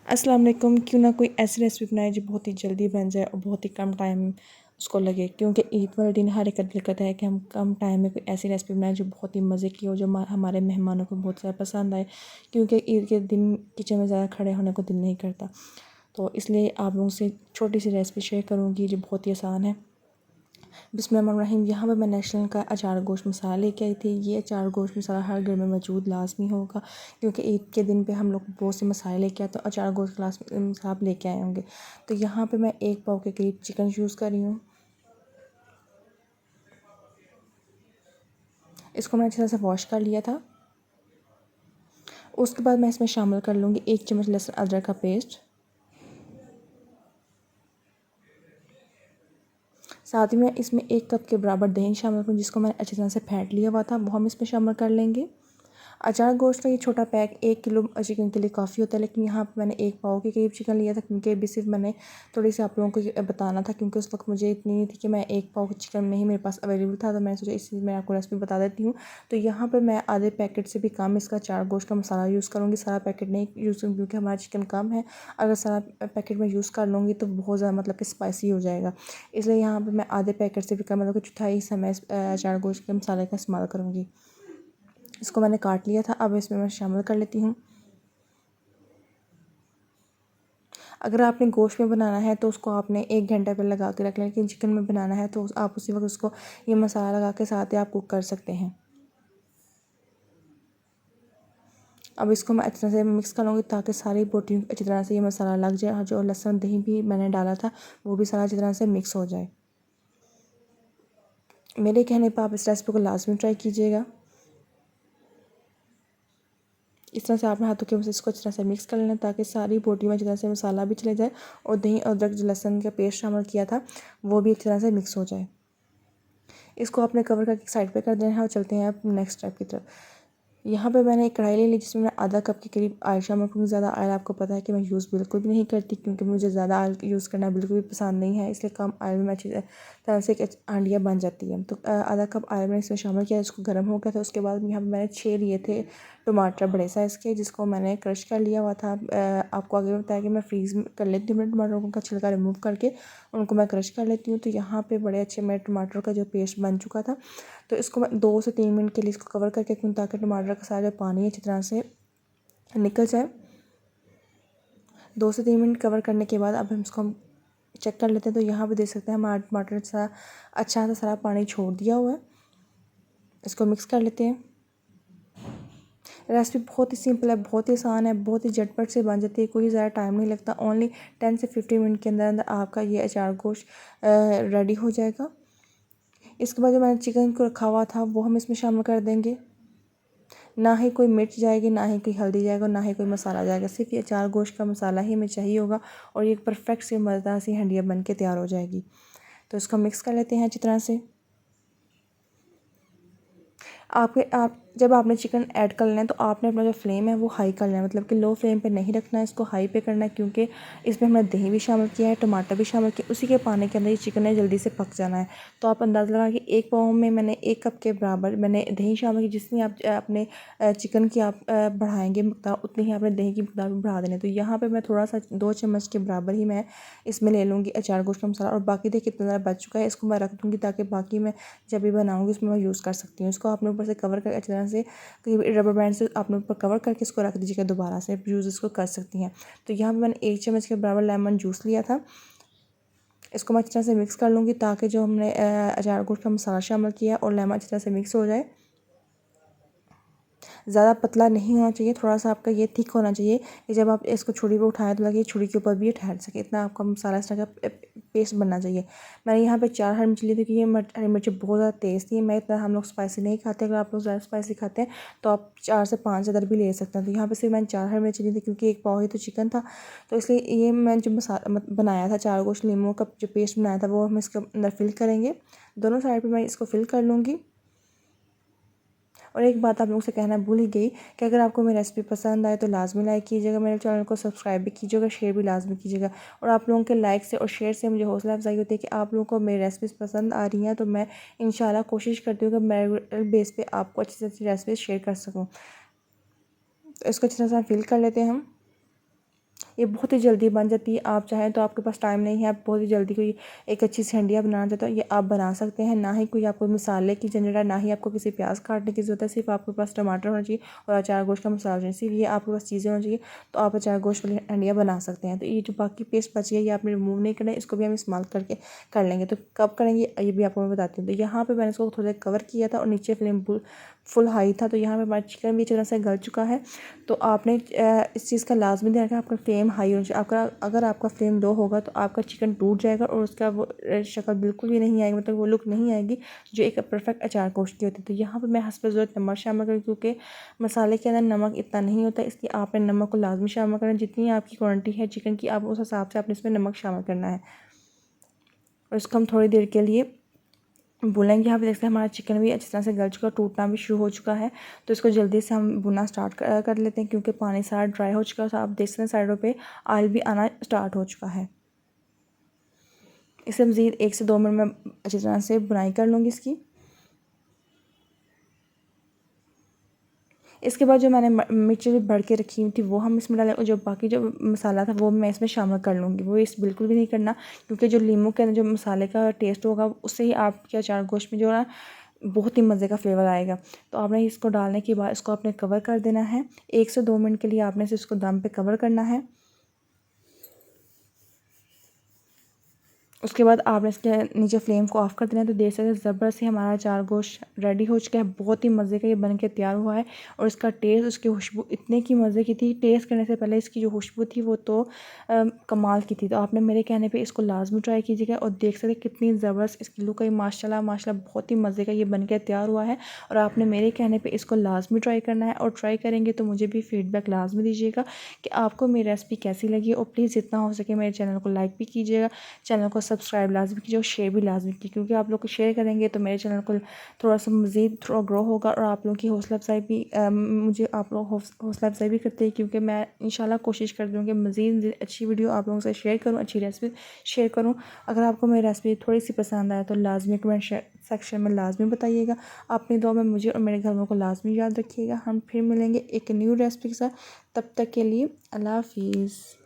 अस्सलाम वालेकुम। क्यों ना कोई ऐसी रेसिपी बनाए जो बहुत ही जल्दी बन जाए और बहुत ही कम टाइम उसको लगे, क्योंकि ईद वाले दिन हर एक दिल करता है कि हम कम टाइम में कोई ऐसी रेसिपी बनाएं जो बहुत ही मज़े की हो, जो हमारे मेहमानों को बहुत ज़्यादा पसंद आए। क्योंकि ईद के दिन किचन में ज़्यादा खड़े होने को दिल नहीं करता, तो इसलिए आप लोगों से छोटी सी रेसिपी शेयर करूँगी जो बहुत ही आसान है। बिस्मिल्लाहिर्रहमानिर्रहीम। यहाँ पर मैं नेशनल का अचार गोश्त मसाला लेके आई थी। ये अचार गोश्त मसाला हर घर में मौजूद लाजमी होगा, क्योंकि ईद के दिन पे हम लोग बहुत से मसाले लेके आते हैं, तो अचार गोश्त मसाला आप लेके आए होंगे। तो यहाँ पे मैं 1 पाव के करीब चिकन यूज़ कर रही हूँ। इसको मैंने अच्छी तरह से वॉश कर लिया था। उसके बाद मैं इसमें शामिल कर लूँगी 1 चम्मच लहसुन अदरक का पेस्ट। साथ ही में इसमें 1 कप के बराबर दही शामिल करूँ, जिसको मैंने अच्छी तरह से फेंट लिया हुआ था, वो हम इसमें शामिल कर लेंगे। अचार गोश्त का ये छोटा पैक 1 किलो चिकन के लिए काफ़ी होता है, लेकिन यहाँ पे मैंने 1 पाव के करीब चिकन लिया था, क्योंकि भी सिर्फ मैंने थोड़ी सी आप लोगों को ये बताना था, क्योंकि उस वक्त मुझे इतनी नहीं थी कि मैं 1 पाव चिकन में ही मेरे पास अवेलेबल था, तो मैंने सोचा इसलिए मैं आपको रेसिपी बता देती हूँ। तो यहाँ पर मैं आधे पैकेट से भी कम इसका अचार गोश्त का मसाला यूज़ करूँगी। सारा पैकेट नहीं यूज़ करूँगी क्योंकि हमारा चिकन कम है। अगर सारा पैकेट में यूज़ कर लूँगी तो बहुत ज़्यादा मतलब कि स्पाइसी हो जाएगा, इसलिए यहाँ पर मैं आधे पैकेट से भी कम मतलब कि चौथाई हिस्सा मैं अचार गोश्त के मसाले का इस्तेमाल करूँगी। इसको मैंने काट लिया था, अब इसमें मैं शामिल कर लेती हूँ। अगर आपने गोश्त में बनाना है तो उसको आपने 1 घंटा पहले लगा के रख लें, लेकिन चिकन में बनाना है तो आप उसी वक्त उसको ये मसाला लगा के साथ ही आप कुक कर सकते हैं। अब इसको मैं अच्छी तरह से मिक्स कर लूँगी, ताकि सारी बोटियों अच्छी तरह से ये मसाला लग जाए, और जो लहसुन दही भी मैंने डाला था वो भी सारा अच्छी तरह से मिक्स हो जाए। मेरे कहने पर आप इस रेसिपी को लाजमी ट्राई कीजिएगा। इस तरह से आपने हाथों के मदद इसको अच्छी तरह से मिक्स कर लेना, ताकि सारी बोटी में अच्छी तरह से मसाला भी चले जाए और दही और अदरक जो लहसुन का पेस्ट शामिल किया था वो भी अच्छी तरह से मिक्स हो जाए। इसको आपने कवर करके साइड पे कर देना है और चलते हैं अब नेक्स्ट स्टेप की तरफ। यहाँ पे मैंने एक कढ़ाई ले ली, जिसमें मैं आधा कप के करीब ऑयल शामिल करूँगी। ज़्यादा ऑयल आपको पता है कि मैं यूज़ बिल्कुल भी नहीं करती, क्योंकि मुझे ज़्यादा ऑयल यूज़ करना बिल्कुल भी पसंद नहीं है, इसलिए कम ऑयल में अच्छी तरह से एक हांडिया बन जाती है। तो आधा कप ऑयल मैंने इसमें शामिल किया, इसको गर्म हो गया था। उसके बाद यहाँ पर मैंने 6 लिए थे टमाटर बड़े साइज़ के, जिसको मैंने क्रश कर लिया हुआ था। आपको आगे बताया कि मैं फ्रीज़ कर लेती हूँ टमाटरों का छिलका रिमूव करके, उनको मैं क्रश कर लेती हूँ। तो यहाँ पे बड़े अच्छे मेरे टमाटर का जो पेस्ट बन चुका था, तो इसको मैं 2 से 3 मिनट के लिए इसको कवर करके रखूँ, ताकि टमाटर का सारा जो पानी अच्छी तरह से निकल जाए। 2 से 3 मिनट कवर करने के बाद अब हम इसको चेक कर लेते हैं। तो यहाँ पे देख सकते हैं हमारा टमाटर सा अच्छा सा सारा पानी छोड़ दिया हुआ है। इसको मिक्स कर लेते हैं। रेसिपी बहुत ही सिंपल है, बहुत ही आसान है, बहुत ही झटपट से बन जाती है, कोई ज़्यादा टाइम नहीं लगता। ओनली 10 से 15 मिनट के अंदर अंदर आपका ये अचार गोश्त रेडी हो जाएगा। इसके बाद जो मैंने चिकन को रखा हुआ था वो हम इसमें शामिल कर देंगे। ना ही कोई मिर्च जाएगी, ना ही कोई हल्दी जाएगा, ना ही कोई मसाला जाएगा, सिर्फ ये अचार गोश्त का मसाला ही हमें चाहिए होगा, और ये परफेक्ट सी मज़ेदार सी हंडिया बन के तैयार हो जाएगी। तो इसको मिक्स कर लेते हैं अच्छी तरह से। आप जब आपने चिकन ऐड कर लेना है तो आपने अपना जो फ्लेम है वो हाई कर लेना है, मतलब कि लो फ्लेम पे नहीं रखना है, इसको हाई पे करना है, क्योंकि इसमें हमने दही भी शामिल किया है, टमाटर भी शामिल किया, उसी के पानी के अंदर ये चिकन है जल्दी से पक जाना है। तो आप अंदाज़ा लगा कि 1 पाव में मैंने 1 कप के बराबर मैंने दही शामिल की, जितनी आप अपने चिकन की आप बढ़ाएंगे मकदार, उतनी ही आपने दही की मकदार भी बढ़ा देनी है। तो यहाँ पर मैं थोड़ा सा 2 चम्मच के बराबर ही मैं इसमें ले लूँगी अचार गोश्त का मसाला, और बाकी देखिए कितना ज़्यादा बच चुका है, इसको मैं रख दूँगी ताकि बाकी मैं जब भी बनाऊँगी उसमें मैं यूज़ कर सकती हूँ। इसको आपने ऊपर से कवर करके अच्छी तरह से रबर बैंड से आपने ऊपर कवर करके इसको रख दीजिएगा, दोबारा से यूज़ इसको कर सकती हैं। तो यहाँ पर मैंने 1 चम्मच के बराबर लेमन जूस लिया था। इसको मैं अच्छी तरह से मिक्स कर लूँगी, ताकि जो हमने अचार गोश्त का मसाला शामिल किया और लेमन अच्छी तरह से मिक्स हो जाए। ज़्यादा पतला नहीं होना चाहिए, थोड़ा सा आपका ये थिक होना चाहिए कि जब आप इसको छुरी पे उठाएं तो लगे छुरी के ऊपर भी ये ठहर सके, इतना आपका मसाला इस तरह का पेस्ट बनना चाहिए। मैंने यहाँ पे 4 हरी मिर्च ली थी, कि ये हरी मिर्चें बहुत ज़्यादा तेज़ थी, मैं इतना हम लोग स्पाइसी नहीं खाते। अगर आप लोग ज़्यादा स्पाइसी खाते हैं तो आप 4 से 5 अदर भी ले सकते हैं। तो यहाँ पर सिर्फ मैंने 4 हरी मिर्च ली थी, क्योंकि 1 पाव ही तो चिकन था, तो इसलिए ये मैं जो मसाला बनाया था अचार गोश्त लीमू का जो पेस्ट बनाया था वो हम इसके अंदर फिल करेंगे। दोनों साइड पर मैं इसको फिल कर लूँगी। और एक बात आप लोगों से कहना भूल ही गई कि अगर आपको मेरी रेसिपी पसंद आए तो लाजमी लाइक कीजिएगा, मेरे चैनल को सब्सक्राइब भी कीजिएगा, शेयर भी लाजमी कीजिएगा। और आप लोगों के लाइक से और शेयर से मुझे हौसला अफजाई होती है कि आप लोगों को मेरी रेसिपीज़ पसंद आ रही हैं। तो मैं इंशाल्लाह कोशिश करती हूँ कि मैं बेस पे आपको अच्छी से अच्छी रेसिपीज़ शेयर कर सकूँ। तो इसको अच्छी तरह से फिल कर लेते हैं हम। ये बहुत ही जल्दी बन जाती है। आप चाहें तो, आपके पास टाइम नहीं है, आप बहुत ही जल्दी कोई एक अच्छी सी हंडिया बनाना चाहते हो, ये आप बना सकते हैं। ना ही कोई आपको मसाले की झंझट है, ना ही आपको किसी प्याज काटने की ज़रूरत है। सिर्फ आपके पास टमाटर होना चाहिए और अचार गोश्त का मसाला चाहिए। सिर्फ ये आपके पास चीज़ें होनी चाहिए, तो आप अचार गोश्त वाली हंडिया बना सकते हैं। तो ये जो बाकी पेस्ट बची है, ये आपने रिमूव नहीं करना है, इसको भी हम इस्तेमाल करके कर लेंगे। तो कब करेंगे ये भी आपको मैं बताती हूँ। तो यहाँ पे मैंने इसको थोड़ा कवर किया था और नीचे फ्लेम फुल हाई था। तो यहाँ पे हमारा चिकन भी अच्छी तरह से गल चुका है। तो आपने इस चीज़ का लाजमी ध्यान रखना, आपका फ्लेम हाई होना चाहिए। आपका अगर आपका फ्लेम लो होगा तो आपका चिकन टूट जाएगा और उसका वो शक्ल बिल्कुल भी नहीं आएगी, मतलब वो लुक नहीं आएगी जो एक परफेक्ट अचार गोश्त की होती है। तो यहाँ पर मैं हस्ब ज़रूरत नमक शामिल करूँ, क्योंकि मसाले के अंदर नमक इतना नहीं होता, इसलिए आपने नमक को लाजमी शामिल करना। जितनी आपकी क्वान्टिटी है चिकन की, आप उस हिसाब से आपने इसमें नमक शामिल करना है। और इसको हम थोड़ी देर के लिए भूनेंगे। यहाँ पे देखते हैं हमारा चिकन भी अच्छी तरह से गल चुका, टूटना भी शुरू हो चुका है। तो इसको जल्दी से हम भुना स्टार्ट कर लेते हैं, क्योंकि पानी सारा ड्राई हो चुका है। तो आप देख सकते हैं साइडों पे ऑयल भी आना स्टार्ट हो चुका है। इसे मज़ीद 1 से 2 मिनट में अच्छी तरह से बुनाई कर लूँगी इसकी। इसके बाद जो मैंने मिर्चें भर के रखी हुई थी वो हम इसमें डालें, और जो बाकी जो मसाला था वो मैं इसमें शामिल कर लूँगी। वो इस बिल्कुल भी नहीं करना, क्योंकि जो लीमू के अंदर जो मसाले का टेस्ट होगा उससे ही आपके अचार गोश्त में जो है बहुत ही मज़े का फ्लेवर आएगा। तो आपने इसको डालने के बाद इसको आपने कवर कर देना है। 1 से 2 मिनट के लिए आपने इसको दम पे कवर करना है। उसके बाद आपने इसके नीचे फ्लेम को ऑफ़ कर देना है। तो देख सकते हैं ज़बरदस्त ही हमारा अचार गोश्त रेडी हो चुका है। बहुत ही मज़े का ये बन के तैयार हुआ है, और इसका टेस्ट, उसकी खुशबू इतने की मज़े की थी। टेस्ट करने से पहले इसकी जो खुशबू थी वो तो कमाल की थी। तो आपने मेरे कहने पे इसको लाजमी ट्राई कीजिएगा, और देख सकते हैं कितनी ज़बरदस्त इसकी लुक है। माशाल्लाह माशाल्लाह बहुत ही मज़े का ये बन के तैयार हुआ है, और आपने मेरे कहने पर इसको लाजमी ट्राई करना है। और ट्राई करेंगे तो मुझे भी फ़ीडबैक लाजमी दीजिएगा कि आपको मेरी रेसिपी कैसी लगी। और प्लीज़ जितना हो सके मेरे चैनल को लाइक भी कीजिएगा, चैनल को सब्सक्राइब लाजमी कीजिए और शेयर भी लाजमी कीजिए, क्योंकि आप लोग शेयर करेंगे तो मेरे चैनल को थोड़ा सा मज़ीद थोड़ा ग्रो होगा। और आप लोगों की हौसला अफजाई भी मुझे आप लोग हौसला अफजाई भी करते हैं, क्योंकि मैं इंशाल्लाह कोशिश करती हूँ कि मज़ीद अच्छी वीडियो आप लोगों से शेयर करूँ, अच्छी रेसिपी शेयर करूँ। अगर आपको मेरी रेसिपी थोड़ी सी पसंद आए तो लाजमी कमेंट सेक्शन में लाजमी बताइएगा। अपनी दुआ में मुझे और मेरे घर वालों को लाजमी याद रखिएगा। हम फिर मिलेंगे एक न्यू रेसिपी के साथ। तब तक के लिए अल्लाह हाफिज़।